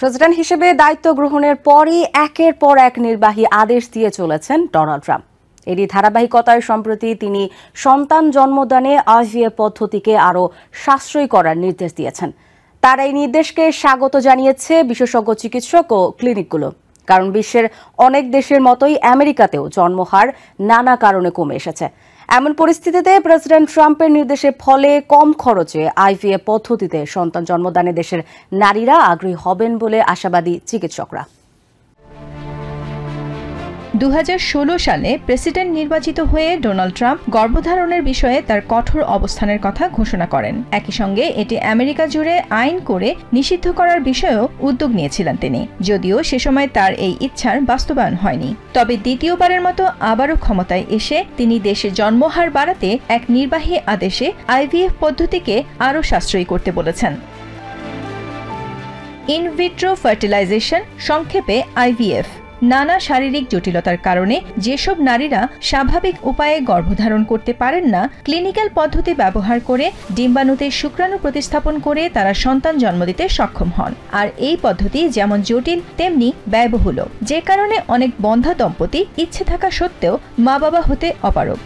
President হিসেবে দায়িত্ব গ্রহণের পরই একের পর এক নির্বাহী আদেশ দিয়ে চলেছেন ডোনাল্ড ট্রাম্প। এরই ধারাবাহিকতায় সম্প্রতি তিনি সন্তান জন্মদানে আইভিএফ পদ্ধতিকে আরও সাশ্রয়ী করার নির্দেশ দিয়েছেন। তার এই নির্দেশকে স্বাগত জানিয়েছে বিশেষজ্ঞ চিকিৎসক ও ক্লিনিকগুলো, কারণ বিশ্বের অনেক দেশের মতোই আমেরিকাতেও জন্মহার নানা কারণে কমে এসেছে। এমন পরিস্থিতিতে প্রেসিডেন্ট ট্রাম্পের নির্দেশের ফলে কম খরচে আইভিএফ পদ্ধতিতে সন্তান জন্মদানে দেশের নারীরা আগ্রহী হবেন বলে আশাবাদী চিকিৎসকরা। 2016 সালে প্রেসিডেন্ট নির্বাচিত হয়ে ডোনাল্ড ট্রাম্প গর্ভধারণের বিষয়ে তার কঠোর অবস্থানের কথা ঘোষণা করেন। একই সঙ্গে এটি আমেরিকা জুড়ে আইন করে নিষিদ্ধ করার বিষয়েও উদ্যোগ নিয়েছিলেন তিনি, যদিও সে সময় তার এই ইচ্ছার বাস্তবায়ন হয়নি। তবে দ্বিতীয়বারের মতো আবারও ক্ষমতায় এসে তিনি দেশে জন্মহার বাড়াতে এক নির্বাহী আদেশে আইভিএফ পদ্ধতিকে আরও সাশ্রয়ী করতে বলেছেন। ইনভিট্রো ফার্টিলাইজেশন, সংক্ষেপে আইভিএফ, নানা শারীরিক জটিলতার কারণে যেসব নারীরা স্বাভাবিক উপায়ে গর্ভধারণ করতে পারেন না, ক্লিনিক্যাল পদ্ধতি ব্যবহার করে ডিম্বাণুতে শুক্রাণু প্রতিস্থাপন করে তারা সন্তান জন্ম দিতে সক্ষম হন। আর এই পদ্ধতি যেমন জটিল তেমনি ব্যয়বহুল, যে কারণে অনেক বন্ধা দম্পতি ইচ্ছে থাকা সত্ত্বেও মা বাবা হতে অপারগ।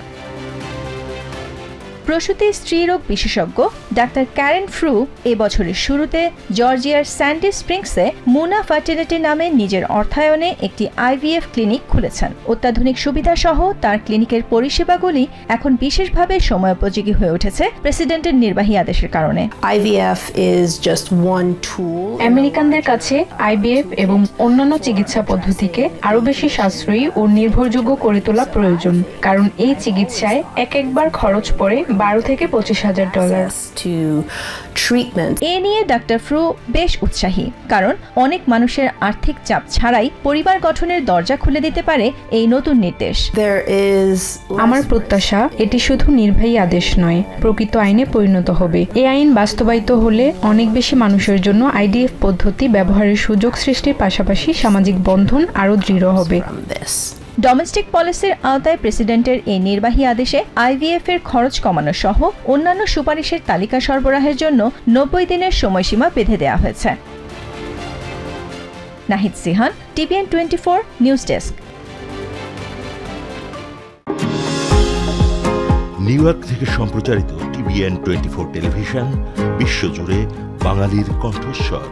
প্রসূতি স্ত্রীরোগ বিশেষজ্ঞ ডাক্তার ক্যারেন ফ্রু এবছরের শুরুতে জর্জিয়ার স্যান্ডি স্প্রিংসে মুনা ফার্টিলিটি নামে নিজের অর্থায়নে একটি আইভিএফ ক্লিনিক খুলেছেন। অত্যাধুনিক সুবিধা সহ তার ক্লিনিকের পরিষেবাগুলি এখন বিশেষভাবে সময়োপযোগী হয়ে উঠেছে প্রেসিডেন্টের নির্বাহী আদেশের কারণে। IVF is just one tool. আমেরিকানদের কাছে আইভিএফ এবং অন্যান্য চিকিৎসা পদ্ধতিকে আরো বেশি সাশ্রয়ী ও নির্ভরযোগ্য করে তোলা প্রয়োজন, কারণ এই চিকিৎসায় একবার খরচ পড়ে $12,000 থেকে $25,000। এ নিয়ে ডাক্তার ফ্রু বেশ উৎসাহী, কারণ অনেক মানুষের আর্থিক চাপ ছাড়াই পরিবার গঠনের দরজা খুলে দিতে পারে এই নতুন নির্দেশ। আমার প্রত্যাশা এটি শুধু নির্বাহী আদেশ নয়, প্রকৃত আইনে পরিণত হবে। এই আইন বাস্তবায়িত হলে অনেক বেশি মানুষের জন্য আইভিএফ পদ্ধতি ব্যবহারের সুযোগ সৃষ্টির পাশাপাশি সামাজিক বন্ধন আরও দৃঢ় হবে। ডোমেস্টিক পলিসির আওতায় প্রেসিডেন্টের এই নির্বাহী আদেশে আইভিএফ এর খরচ কমানো সহ অন্যান্য সুপারিশের তালিকা সরবরাহের জন্য 90 দিনের সময়সীমা বেঁধে দেওয়া হয়েছে। Nahid Sihan, TVN 24 news desk. New York থেকে সম্প্রচারিত TVN 24 টেলিভিশন বিশ্বজুড়ে বাঙালির কণ্ঠস্বর।